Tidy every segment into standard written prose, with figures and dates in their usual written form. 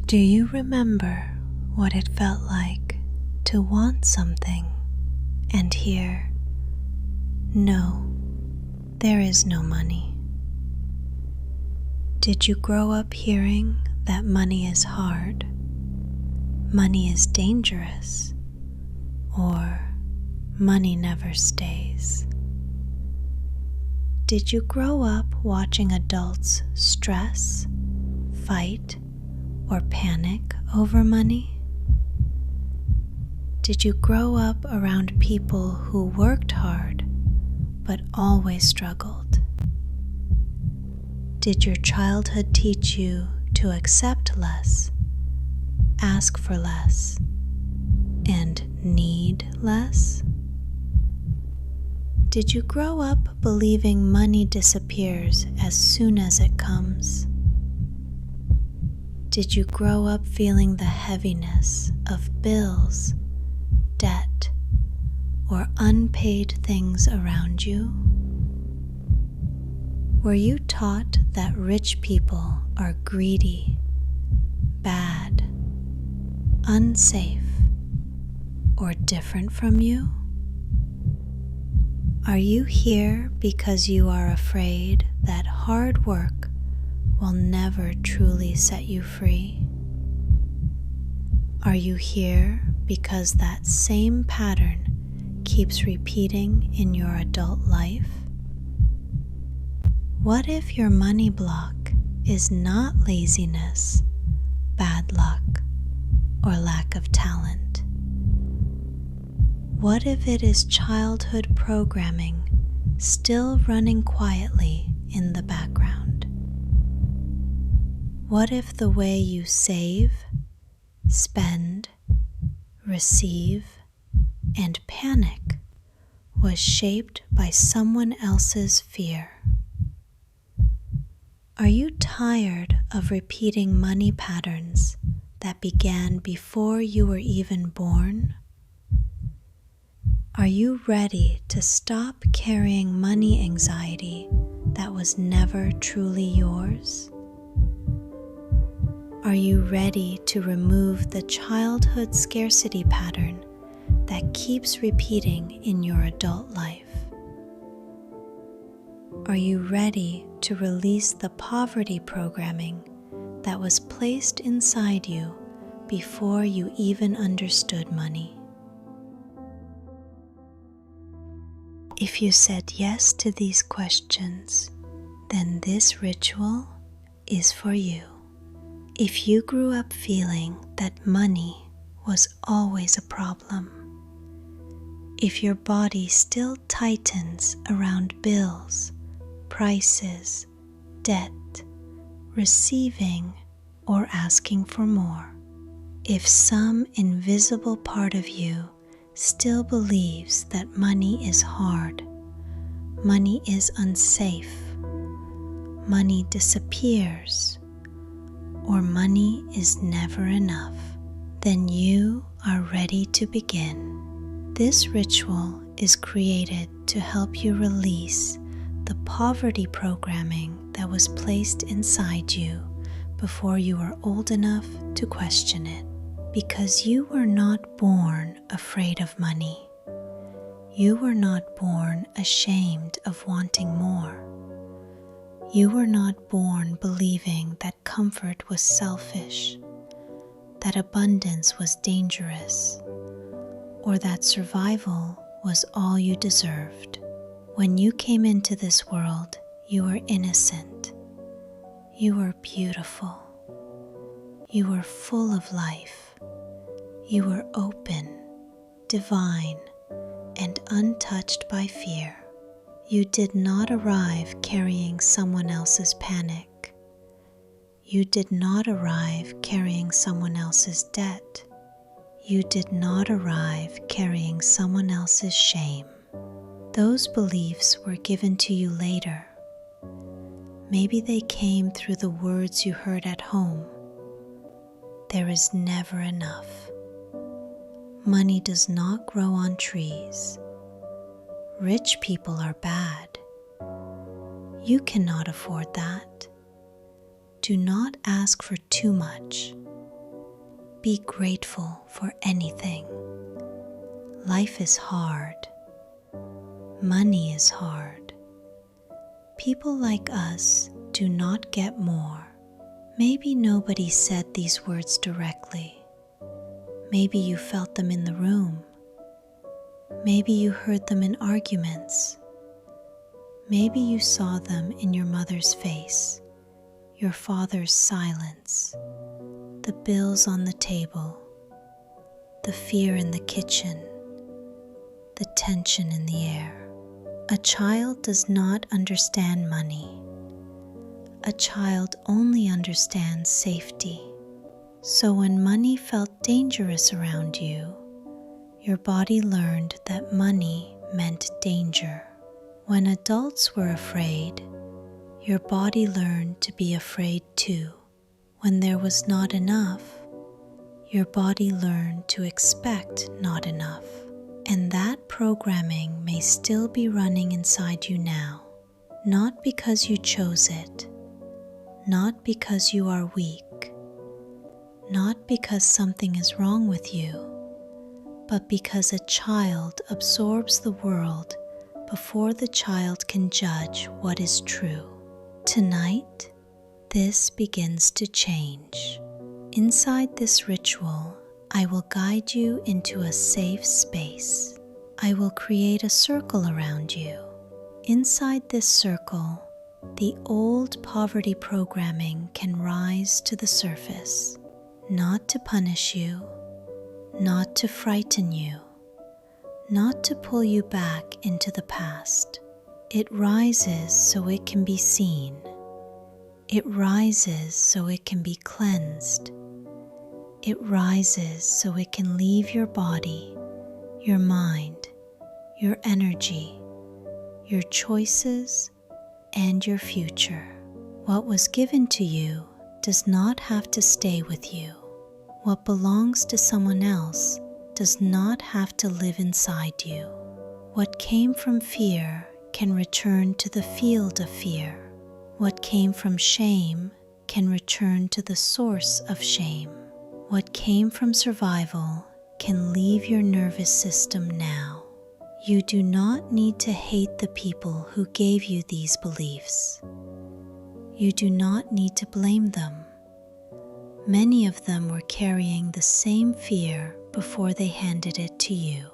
Do you remember what it felt like to want something and hear, "No, there is no money"? Did you grow up hearing that money is hard, money is dangerous, or money never stays? Did you grow up watching adults stress, fight, or panic over money? Did you grow up around people who worked hard but always struggled? Did your childhood teach you to accept less, ask for less, and need less? Did you grow up believing money disappears as soon as it comes? Did you grow up feeling the heaviness of bills, debt, or unpaid things around you? Were you taught that rich people are greedy, bad, unsafe, or different from you? Are you here because you are afraid that hard work will never truly set you free? Are you here because that same pattern keeps repeating in your adult life? What if your money block is not laziness, bad luck, or lack of talent? What if it is childhood programming still running quietly in the background? What if the way you save, spend, receive, and panic was shaped by someone else's fear? Are you tired of repeating money patterns that began before you were even born? Are you ready to stop carrying money anxiety that was never truly yours? Are you ready to remove the childhood scarcity pattern that keeps repeating in your adult life? Are you ready to release the poverty programming that was placed inside you before you even understood money? If you said yes to these questions, then this ritual is for you. If you grew up feeling that money was always a problem, if your body still tightens around bills, prices, debt, receiving, or asking for more, if some invisible part of you still believes that money is hard, money is unsafe, money disappears, or money is never enough, then you are ready to begin. This ritual is created to help you release the poverty programming that was placed inside you before you were old enough to question it. Because you were not born afraid of money. You were not born ashamed of wanting more. You were not born believing that comfort was selfish, that abundance was dangerous, or that survival was all you deserved. When you came into this world, you were innocent. You were beautiful. You were full of life. You were open, divine, and untouched by fear. You did not arrive carrying someone else's panic. You did not arrive carrying someone else's debt. You did not arrive carrying someone else's shame. Those beliefs were given to you later. Maybe they came through the words you heard at home. There is never enough. Money does not grow on trees. Rich people are bad. You cannot afford that. Do not ask for too much. be grateful for anything. Life is hard. Money is hard. People like us do not get more. Maybe nobody said these words directly. Maybe you felt them in the room. Maybe you heard them in arguments. Maybe you saw them in your mother's face, your father's silence, the bills on the table, the fear in the kitchen, the tension in the air. A child does not understand money. A child only understands safety. So when money felt dangerous around you, your body learned that money meant danger. When adults were afraid, your body learned to be afraid too. When there was not enough, your body learned to expect not enough. And that programming may still be running inside you now, not because you chose it, not because you are weak, not because something is wrong with you, but because a child absorbs the world before the child can judge what is true. Tonight, this begins to change. Inside this ritual, I will guide you into a safe space. I will create a circle around you. Inside this circle, the old poverty programming can rise to the surface, not to punish you, not to frighten you, not to pull you back into the past. It rises so it can be seen. It rises so it can be cleansed. It rises so it can leave your body, your mind, your energy, your choices, and your future. What was given to you does not have to stay with you. What belongs to someone else does not have to live inside you. What came from fear can return to the field of fear. What came from shame can return to the source of shame. What came from survival can leave your nervous system now. You do not need to hate the people who gave you these beliefs. You do not need to blame them. Many of them were carrying the same fear before they handed it to you.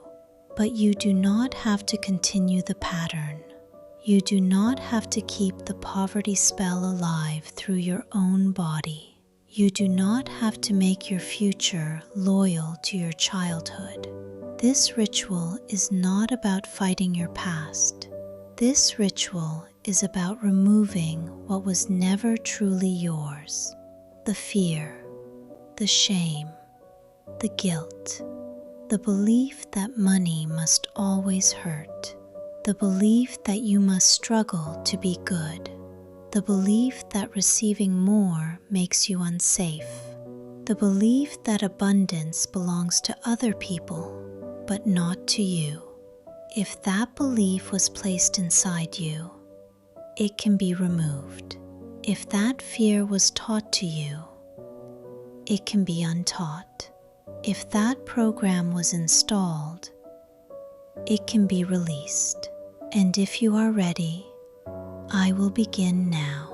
But you do not have to continue the pattern. You do not have to keep the poverty spell alive through your own body. You do not have to make your future loyal to your childhood. This ritual is not about fighting your past. This ritual is about removing what was never truly yours. The fear, the shame, the guilt, the belief that money must always hurt, the belief that you must struggle to be good, the belief that receiving more makes you unsafe, the belief that abundance belongs to other people, but not to you. If that belief was placed inside you, it can be removed. If that fear was taught to you, it can be untaught. If that program was installed, it can be released. And if you are ready, I will begin now.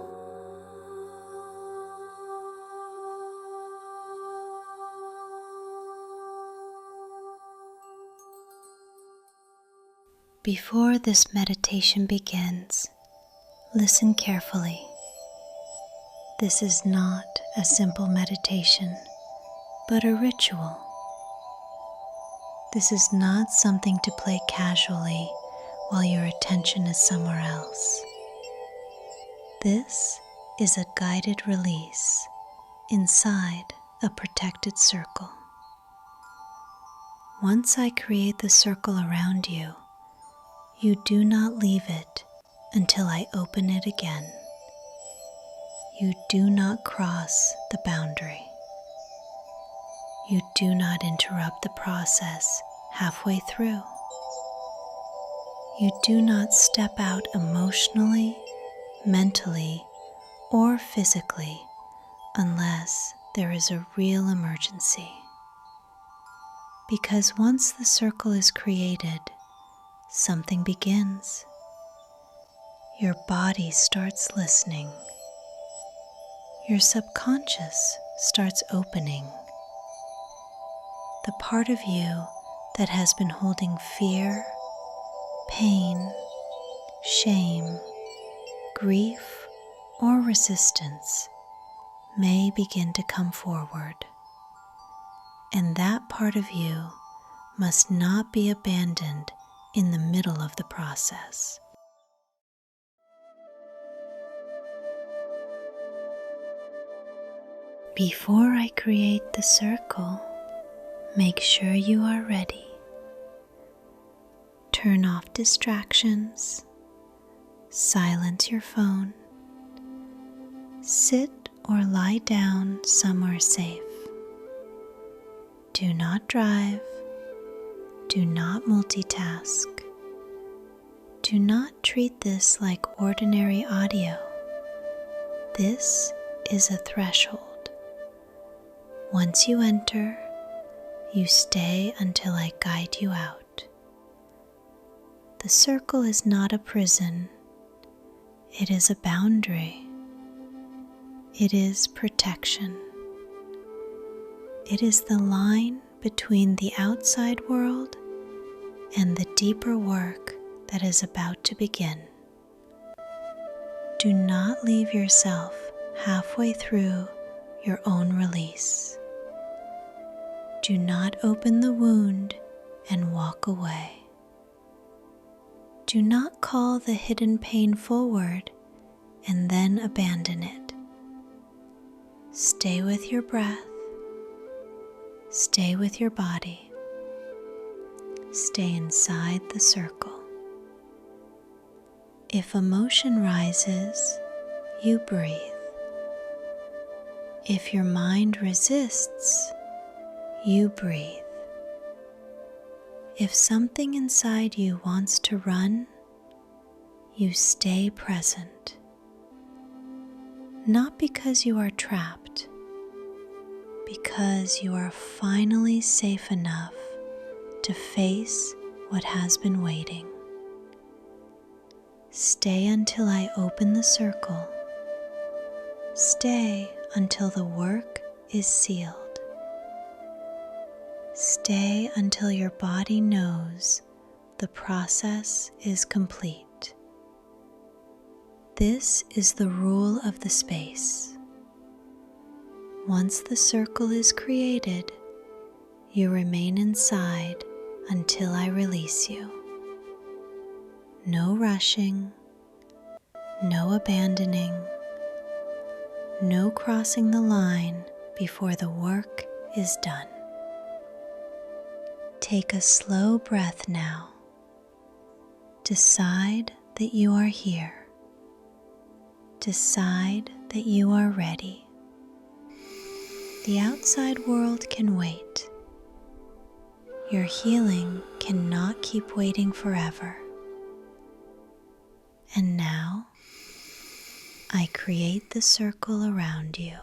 Before this meditation begins, listen carefully. This is not a simple meditation, but a ritual. This is not something to play casually while your attention is somewhere else. This is a guided release inside a protected circle. Once I create the circle around you, you do not leave it until I open it again. You do not cross the boundary. You do not interrupt the process halfway through. You do not step out emotionally, mentally, or physically unless there is a real emergency. Because once the circle is created, something begins. Your body starts listening. Your subconscious starts opening. The part of you that has been holding fear, pain, shame, grief, or resistance may begin to come forward. And that part of you must not be abandoned in the middle of the process. Before I create the circle, make sure you are ready. Turn off distractions, silence your phone, sit or lie down somewhere safe. Do not drive, do not multitask. Do not treat this like ordinary audio. This is a threshold. Once you enter, you stay until I guide you out. The circle is not a prison. It is a boundary. It is protection. It is the line between the outside world and the deeper work that is about to begin. Do not leave yourself halfway through your own release. Do not open the wound and walk away. Do not call the hidden pain forward and then abandon it. Stay with your breath. Stay with your body. Stay inside the circle. If emotion rises, you breathe. If your mind resists, you breathe. If something inside you wants to run, you stay present. Not because you are trapped, because you are finally safe enough to face what has been waiting. Stay until I open the circle. Stay until the work is sealed. Stay until your body knows the process is complete. This is the rule of the space. Once the circle is created, you remain inside until I release you. No rushing, no abandoning, no crossing the line before the work is done. Take a slow breath now. Decide that you are here. Decide that you are ready. The outside world can wait. Your healing cannot keep waiting forever. And now, I create the circle around you.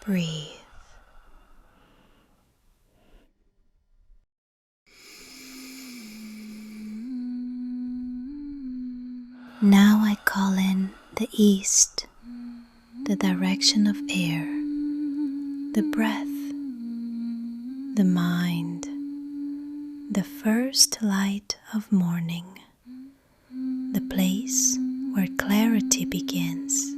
Breathe. Now I call in the east, the direction of air, the breath, the mind, the first light of morning, the place where clarity begins.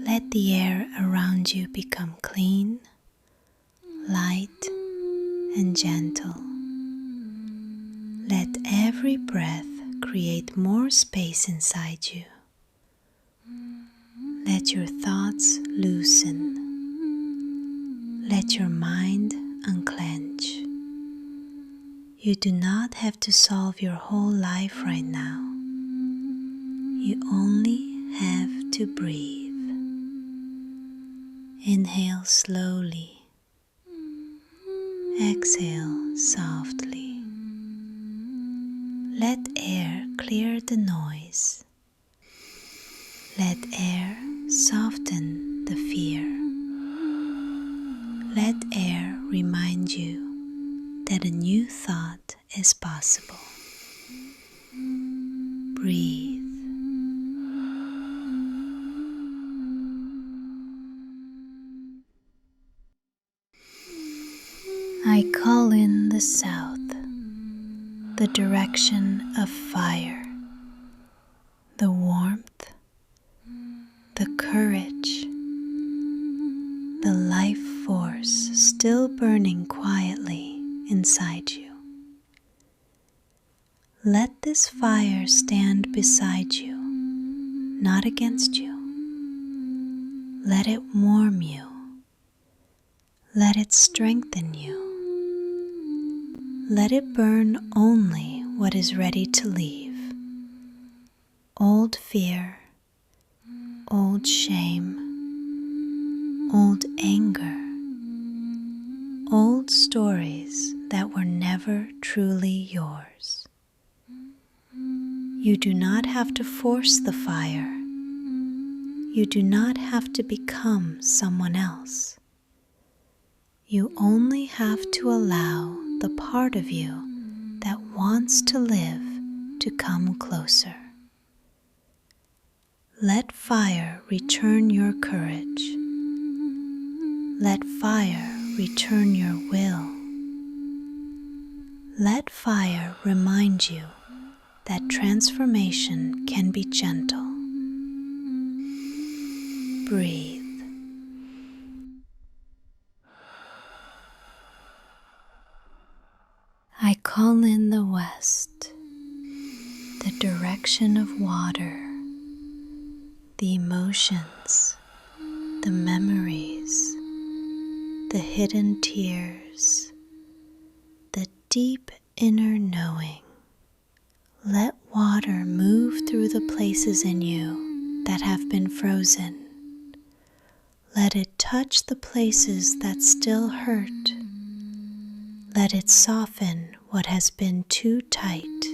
Let the air around you become clean, light, and gentle. Let every breath create more space inside you. Let your thoughts loosen. Let your mind unclench. You do not have to solve your whole life right now. You only have to breathe. Inhale slowly. Exhale softly. Let air clear the noise. Let air soften the fear. Let air that a new thought is possible. Breathe. I call in the south, the direction of fire, the warmth, the courage, the life force still burning quietly inside you. Let this fire stand beside you, not against you. Let it warm you. Let it strengthen you. Let it burn only what is ready to leave. Old fear, old shame, old anger, old stories that were never truly yours. You do not have to force the fire. You do not have to become someone else. You only have to allow the part of you that wants to live to come closer. Let fire return your courage. Let fire return your will. Let fire remind you that transformation can be gentle. Breathe. I call in the west, the direction of water, the emotions, the memories, the hidden tears, the deep inner knowing. Let water move through the places in you that have been frozen. Let it touch the places that still hurt. Let it soften what has been too tight.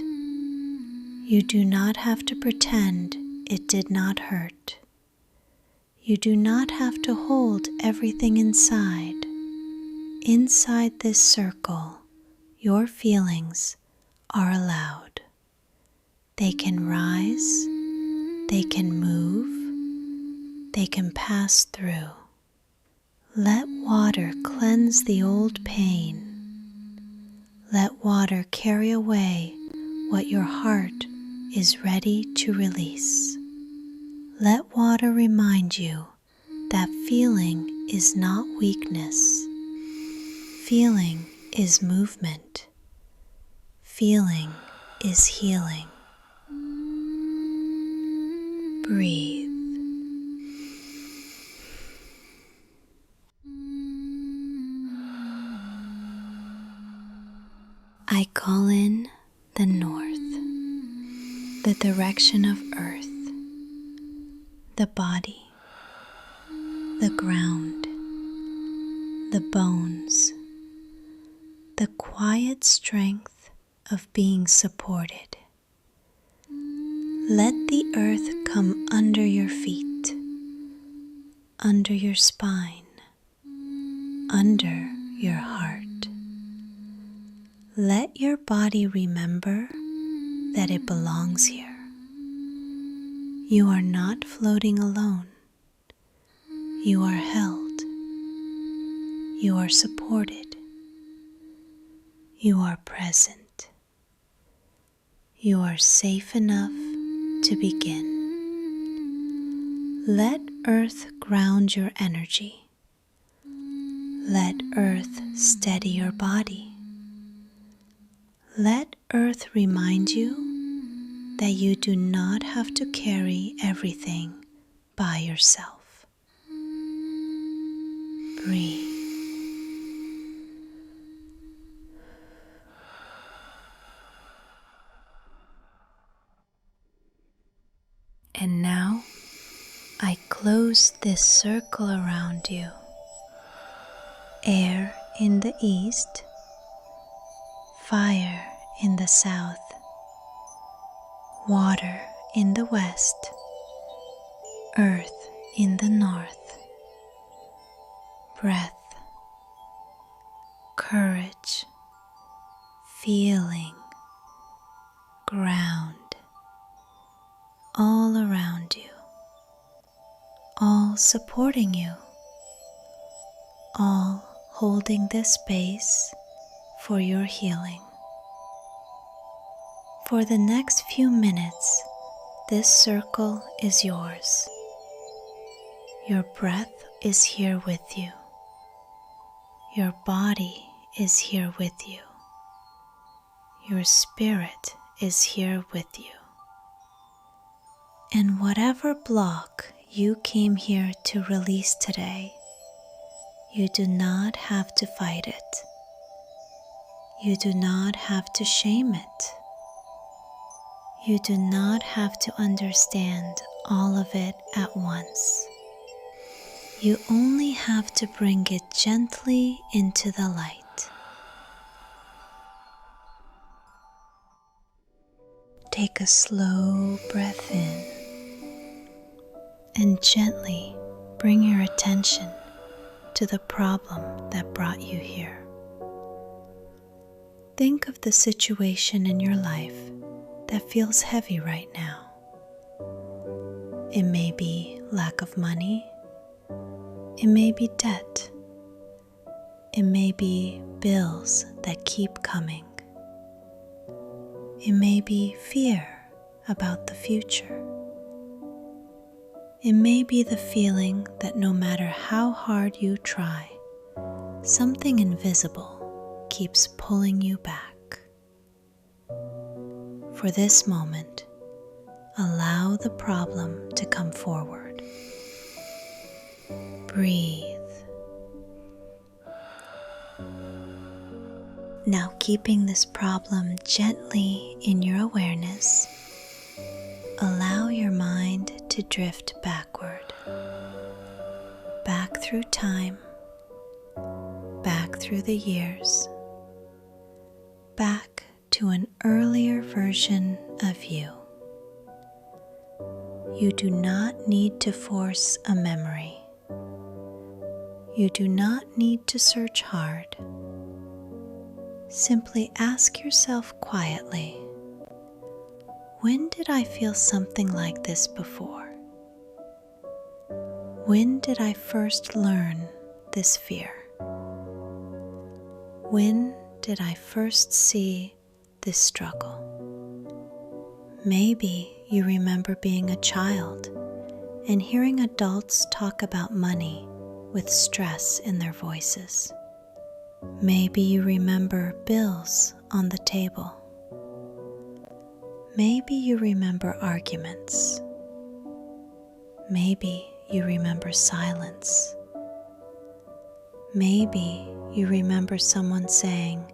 You do not have to pretend it did not hurt. You do not have to hold everything inside. Inside this circle, your feelings are allowed. They can rise, they can move, they can pass through. Let water cleanse the old pain. Let water carry away what your heart is ready to release. Let water remind you that feeling is not weakness. Feeling is movement. Feeling is healing. Breathe. I call in the north, the direction of earth, the body, the ground, the bones, the quiet strength of being supported. Let the earth come under your feet, under your spine, under your heart. Let your body remember that it belongs here. You are not floating alone. You are held. You are supported. You are present. You are safe enough to begin. Let earth ground your energy. Let earth steady your body. Let earth remind you that you do not have to carry everything by yourself. Breathe. And now I close this circle around you. Air in the east, fire in the south, water in the west, earth in the north, breath, courage, feeling, ground all around you, all supporting you, all holding this space for your healing. For the next few minutes, this circle is yours. Your breath is here with you. Your body is here with you. Your spirit is here with you. And whatever block you came here to release today, you do not have to fight it. You do not have to shame it. You do not have to understand all of it at once. You only have to bring it gently into the light. Take a slow breath in and gently bring your attention to the problem that brought you here. Think of the situation in your life that feels heavy right now. It may be lack of money. It may be debt. It may be bills that keep coming. It may be fear about the future. It may be the feeling that no matter how hard you try, something invisible keeps pulling you back. For this moment, allow the problem to come forward. Breathe. Now, keeping this problem gently in your awareness, allow your mind to drift backward, back through time, back through the years, back to an earlier version of you. You do not need to force a memory. You do not need to search hard. Simply ask yourself quietly, when did I feel something like this before? When did I first learn this fear? When did I first see this struggle? Maybe you remember being a child and hearing adults talk about money with stress in their voices. Maybe you remember bills on the table. Maybe you remember arguments. Maybe you remember silence. Maybe you remember someone saying,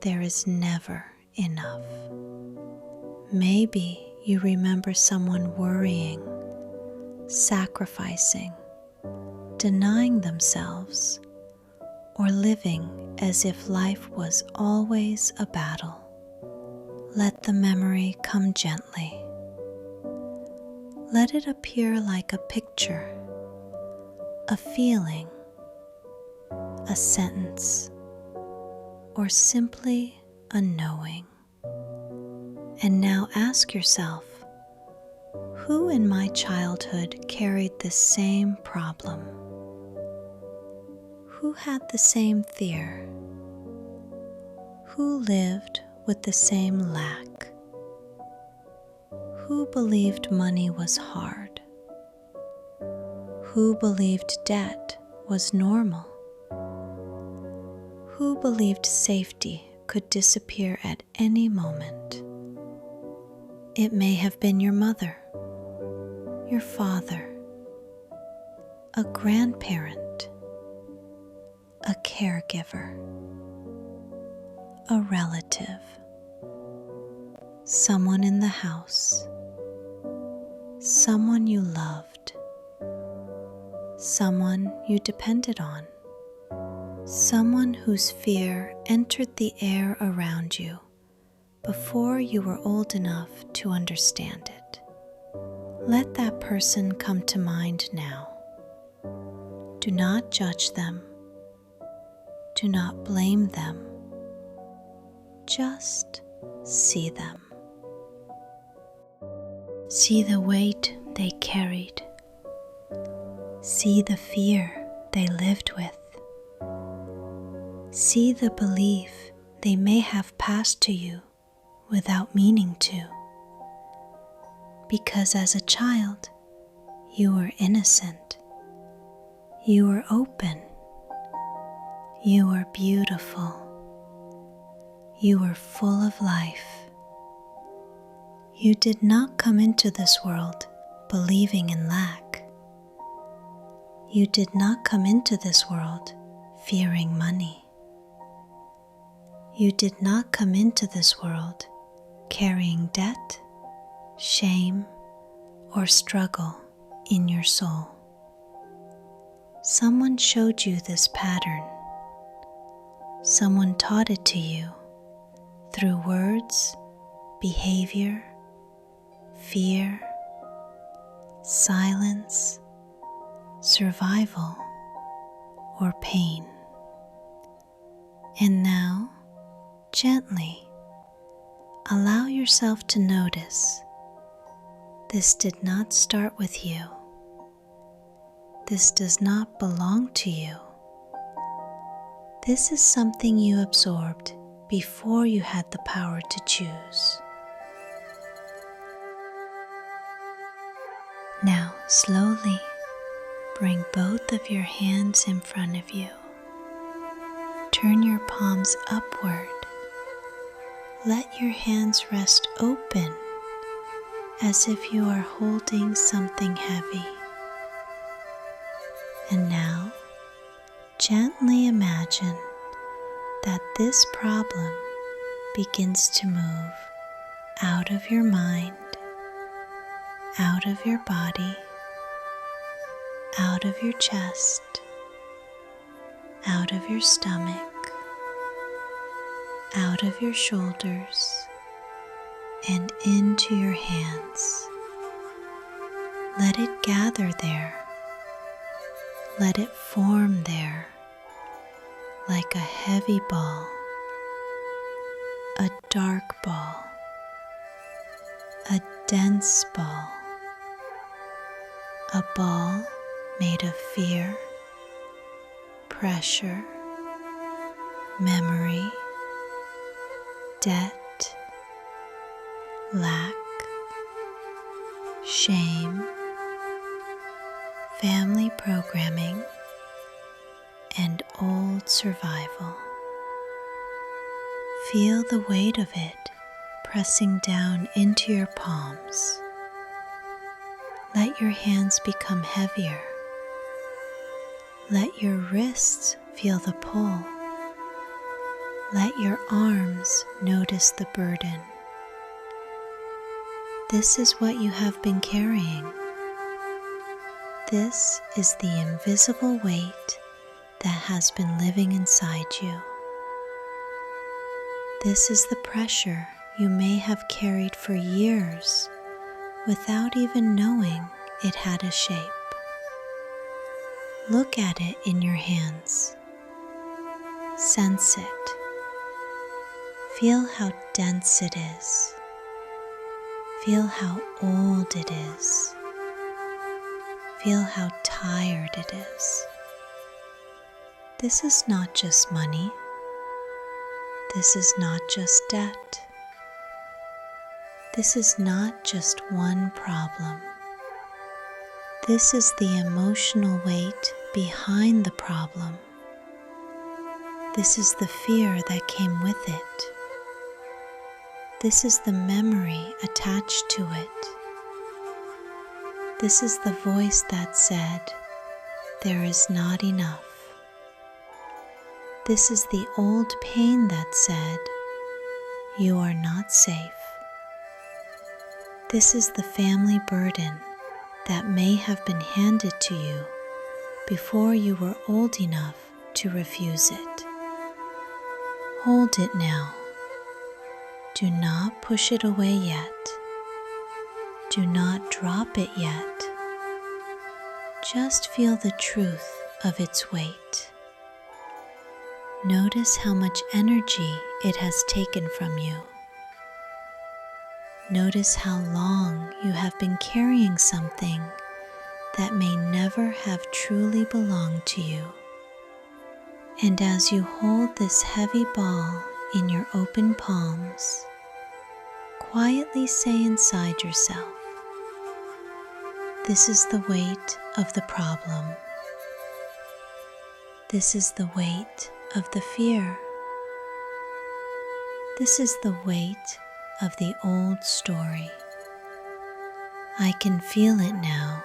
"There is never enough." Maybe you remember someone worrying, sacrificing, denying themselves, or living as if life was always a battle. Let the memory come gently. Let it appear like a picture, a feeling, a sentence, or simply a knowing. And now ask yourself, who in my childhood carried this same problem? Who had the same fear? Who lived with the same lack? Who believed money was hard? Who believed debt was normal? Who believed safety could disappear at any moment? It may have been your mother, your father, a grandparent, a caregiver, a relative, someone in the house, someone you loved, someone you depended on, someone whose fear entered the air around you before you were old enough to understand it. Let that person come to mind now. Do not judge them. Do not blame them. just see them. See the weight they carried. See the fear they lived with. See the belief they may have passed to you without meaning to. Because as a child, you were innocent. You were open. You were beautiful. You were full of life. You did not come into this world believing in lack. You did not come into this world fearing money. You did not come into this world carrying debt, shame, or struggle in your soul. Someone showed you this pattern. Someone taught it to you through words, behavior, fear, silence, survival, or pain. And now, gently, allow yourself to notice this did not start with you. This does not belong to you. This is something you absorbed before you had the power to choose. Now, slowly, bring both of your hands in front of you. Turn your palms upward. Let your hands rest open as if you are holding something heavy. And now, gently imagine that this problem begins to move out of your mind, out of your body, out of your chest, out of your stomach, out of your shoulders, and into your hands. Let it gather there. Let it form there like a heavy ball, a dark ball, a dense ball, a ball made of fear, pressure, memory, debt, lack, shame, family programming, and old survival. Feel the weight of it pressing down into your palms. Let your hands become heavier. Let your wrists feel the pull. Let your arms notice the burden. This is what you have been carrying. This is the invisible weight that has been living inside you. This is the pressure you may have carried for years without even knowing it had a shape. Look at it in your hands. Sense it. Feel how dense it is. Feel how old it is. Feel how tired it is. This is not just money. This is not just debt. This is not just one problem. This is the emotional weight behind the problem. This is the fear that came with it. This is the memory attached to it. This is the voice that said, "There is not enough." This is the old pain that said, "You are not safe." This is the family burden that may have been handed to you before you were old enough to refuse it. Hold it now. Do not push it away yet. Do not drop it yet. Just feel the truth of its weight. Notice how much energy it has taken from you. Notice how long you have been carrying something that may never have truly belonged to you. And as you hold this heavy ball in your open palms, quietly say inside yourself, "This is the weight of the problem. This is the weight of the fear. This is the weight of the old story. I can feel it now.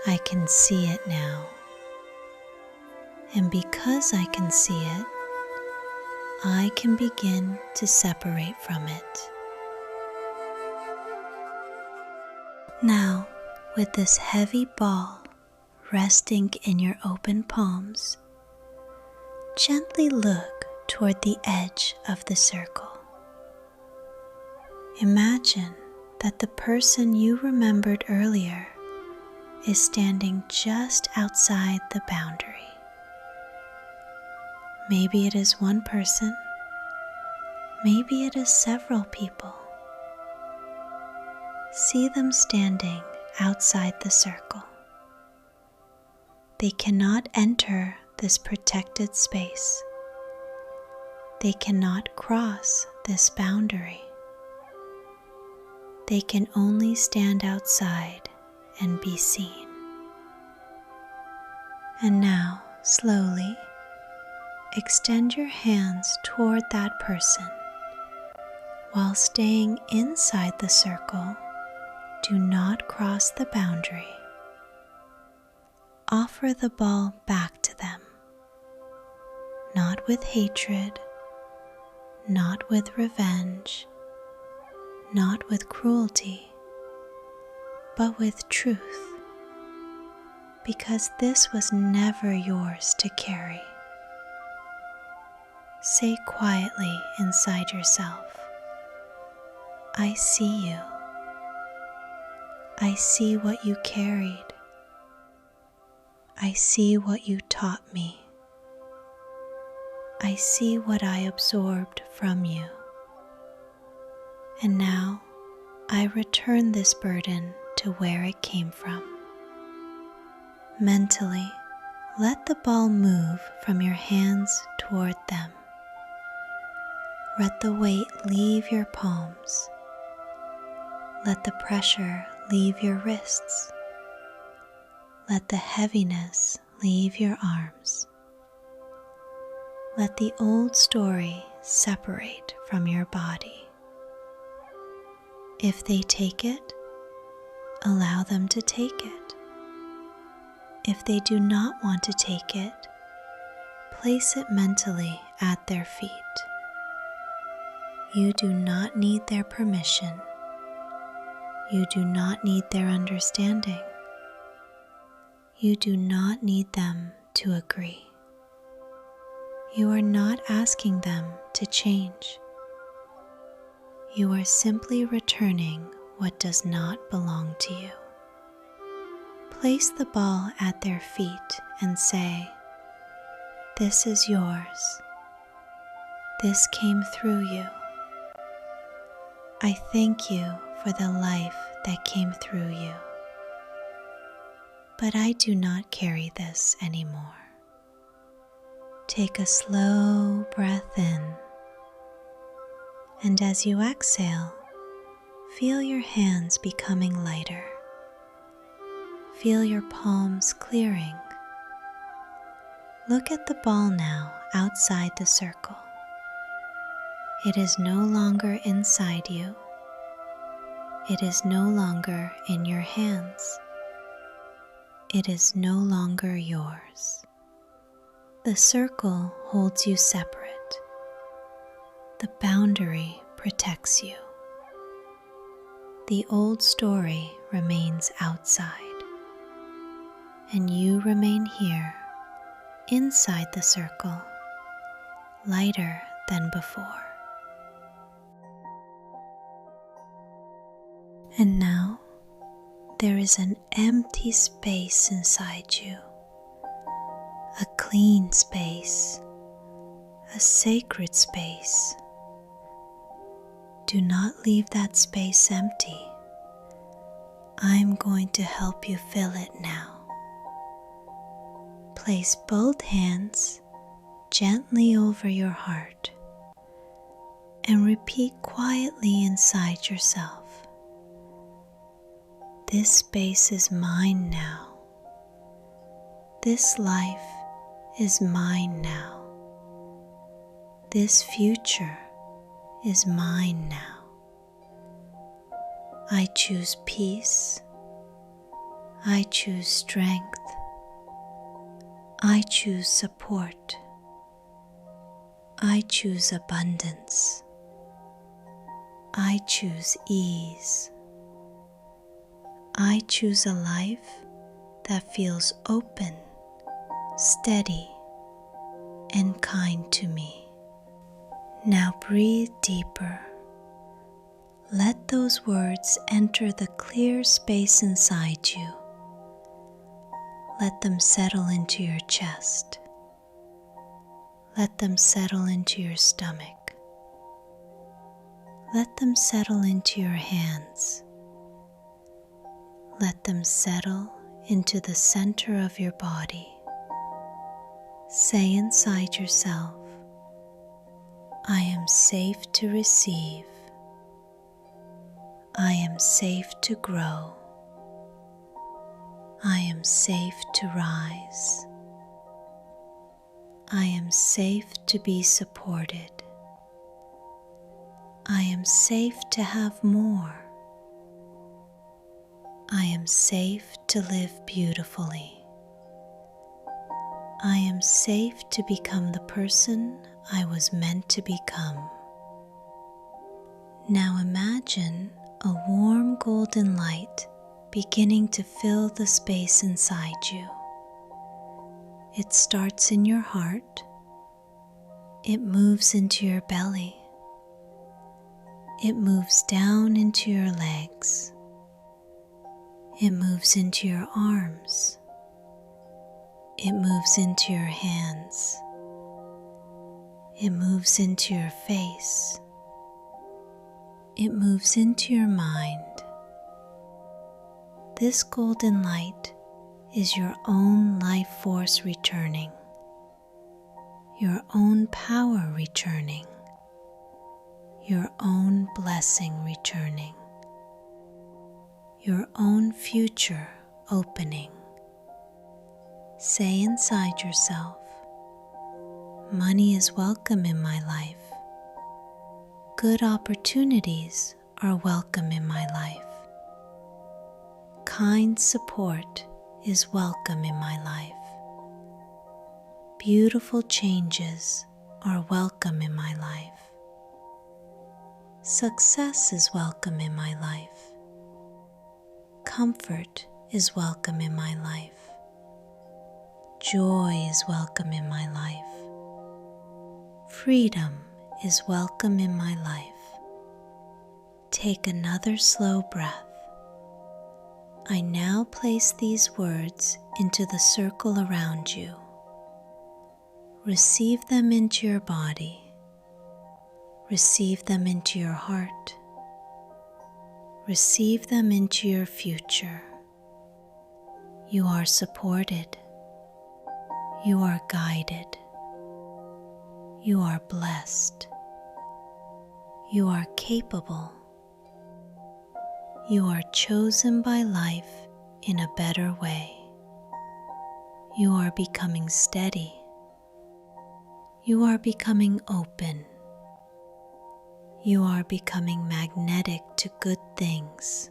I can see it now. And because I can see it, I can begin to separate from it." Now, with this heavy ball resting in your open palms, gently look toward the edge of the circle. Imagine that the person you remembered earlier is standing just outside the boundary. Maybe it is one person, maybe it is several people. See them standing outside the circle. They cannot enter this protected space. They cannot cross this boundary. They can only stand outside and be seen. And now, slowly, extend your hands toward that person. While staying inside the circle, do not cross the boundary. Offer the ball back to them, not with hatred, not with revenge, not with cruelty, but with truth, because this was never yours to carry. Say quietly inside yourself, "I see you. I see what you carried. I see what you taught me. I see what I absorbed from you. And now I return this burden to where it came from." Mentally, let the ball move from your hands toward them. Let the weight leave your palms. Let the pressure leave your wrists. Let the heaviness leave your arms. Let the old story separate from your body. If they take it, allow them to take it. If they do not want to take it, place it mentally at their feet. You do not need their permission. You do not need their understanding. You do not need them to agree. You are not asking them to change. You are simply returning what does not belong to you. Place the ball at their feet and say, "This is yours. This came through you. I thank you for the life that came through you. But I do not carry this anymore." Take a slow breath in, and as you exhale, feel your hands becoming lighter. Feel your palms clearing. Look at the ball now outside the circle. It is no longer inside you. It is no longer in your hands. It is no longer yours. The circle holds you separate. The boundary protects you. The old story remains outside, and you remain here, inside the circle, lighter than before. And now, there is an empty space inside you, a clean space, a sacred space. Do not leave that space empty. I'm going to help you fill it now. Place both hands gently over your heart and repeat quietly inside yourself. This space is mine now. This life is mine now. This future is mine now. I choose peace. I choose strength. I choose support. I choose abundance. I choose ease. I choose a life that feels open, steady, and kind to me. Now breathe deeper. Let those words enter the clear space inside you. Let them settle into your chest. Let them settle into your stomach. Let them settle into your hands. Let them settle into the center of your body. Say inside yourself, I am safe to receive. I am safe to grow. I am safe to rise. I am safe to be supported. I am safe to have more. I am safe to live beautifully. I am safe to become the person I was meant to become. Now imagine a warm golden light beginning to fill the space inside you. It starts in your heart. It moves into your belly. It moves down into your legs. It moves into your arms. It moves into your hands. It moves into your face. It moves into your mind. This golden light is your own life force returning, your own power returning, your own blessing returning, your own future opening. Say inside yourself, money is welcome in my life. Good opportunities are welcome in my life. Kind support is welcome in my life. Beautiful changes are welcome in my life. Success is welcome in my life. Comfort is welcome in my life. Joy is welcome in my life. Freedom is welcome in my life. Take another slow breath. I now place these words into the circle around you. Receive them into your body. Receive them into your heart. Receive them into your future. You are supported. You are guided. You are blessed. You are capable. You are chosen by life in a better way. You are becoming steady. You are becoming open. You are becoming magnetic to good things.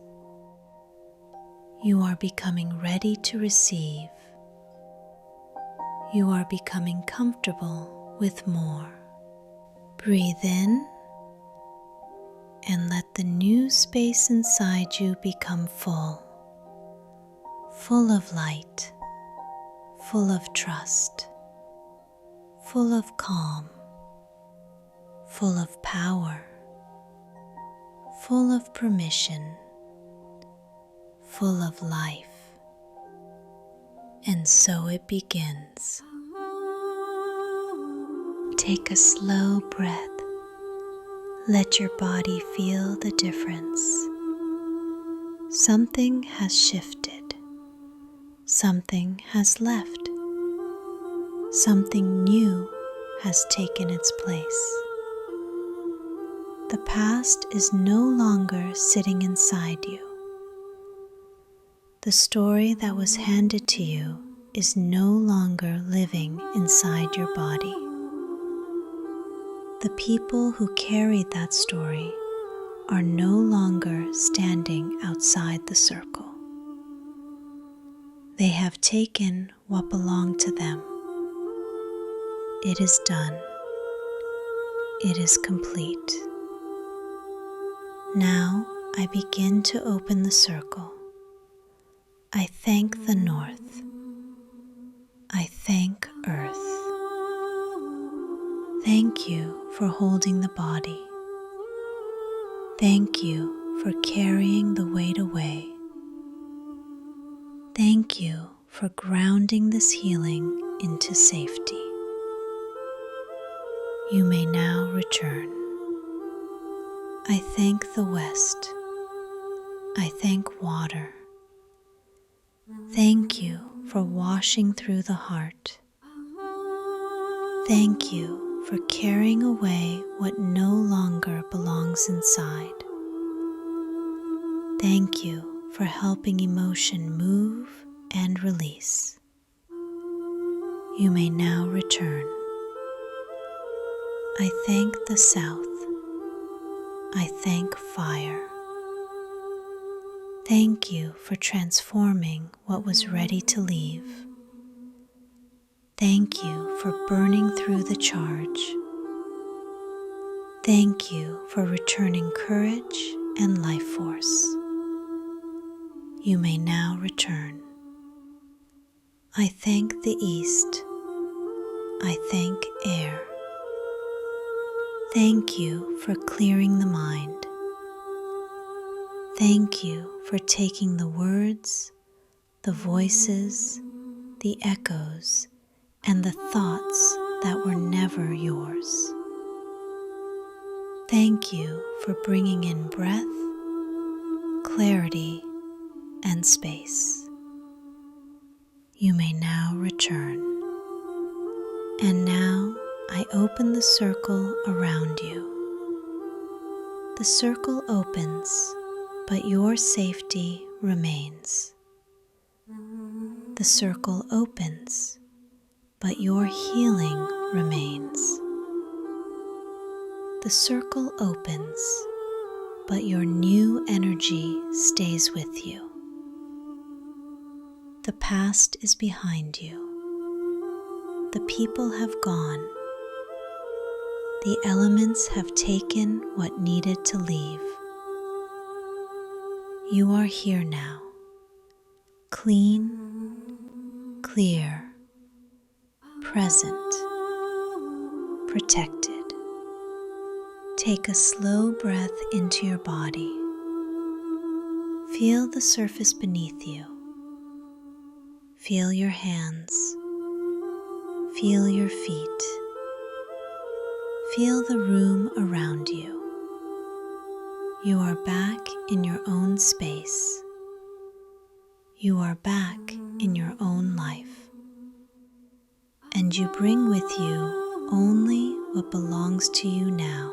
You are becoming ready to receive. You are becoming comfortable with more. Breathe in and let the new space inside you become full of light, full of trust, full of calm, full of power, full of permission, full of life. And so it begins. Take a slow breath. Let your body feel the difference. Something has shifted. Something has left. Something new has taken its place. The past is no longer sitting inside you. The story that was handed to you is no longer living inside your body. The people who carried that story are no longer standing outside the circle. They have taken what belonged to them. It is done. It is complete. Now I begin to open the circle. I thank the North. I thank Earth. Thank you for holding the body. Thank you for carrying the weight away. Thank you for grounding this healing into safety. You may now return. I thank the West. I thank water. Thank you for washing through the heart. Thank you for carrying away what no longer belongs inside. Thank you for helping emotion move and release. You may now return. I thank the South. I thank fire. Thank you for transforming what was ready to leave. Thank you for burning through the charge. Thank you for returning courage and life force. You may now return. I thank the East. I thank air. Thank you for clearing the mind. Thank you for taking the words, the voices, the echoes, and the thoughts that were never yours. Thank you for bringing in breath, clarity, and space. You may now return. And now I open the circle around you. The circle opens, but your safety remains. The circle opens, but your healing remains. The circle opens, but your new energy stays with you. The past is behind you. The people have gone. The elements have taken what needed to leave. You are here now, clean, clear, present, protected. Take a slow breath into your body. Feel the surface beneath you. Feel your hands. Feel your feet. Feel the room around you. You are back in your own space. You are back in your own life. And you bring with you only what belongs to you now.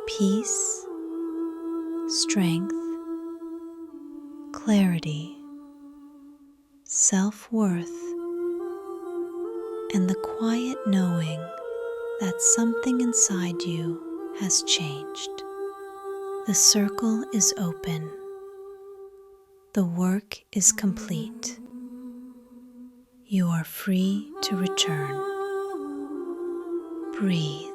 Peace, strength, clarity, self-worth, and the quiet knowing that something inside you has changed. The circle is open. The work is complete. You are free to return. Breathe.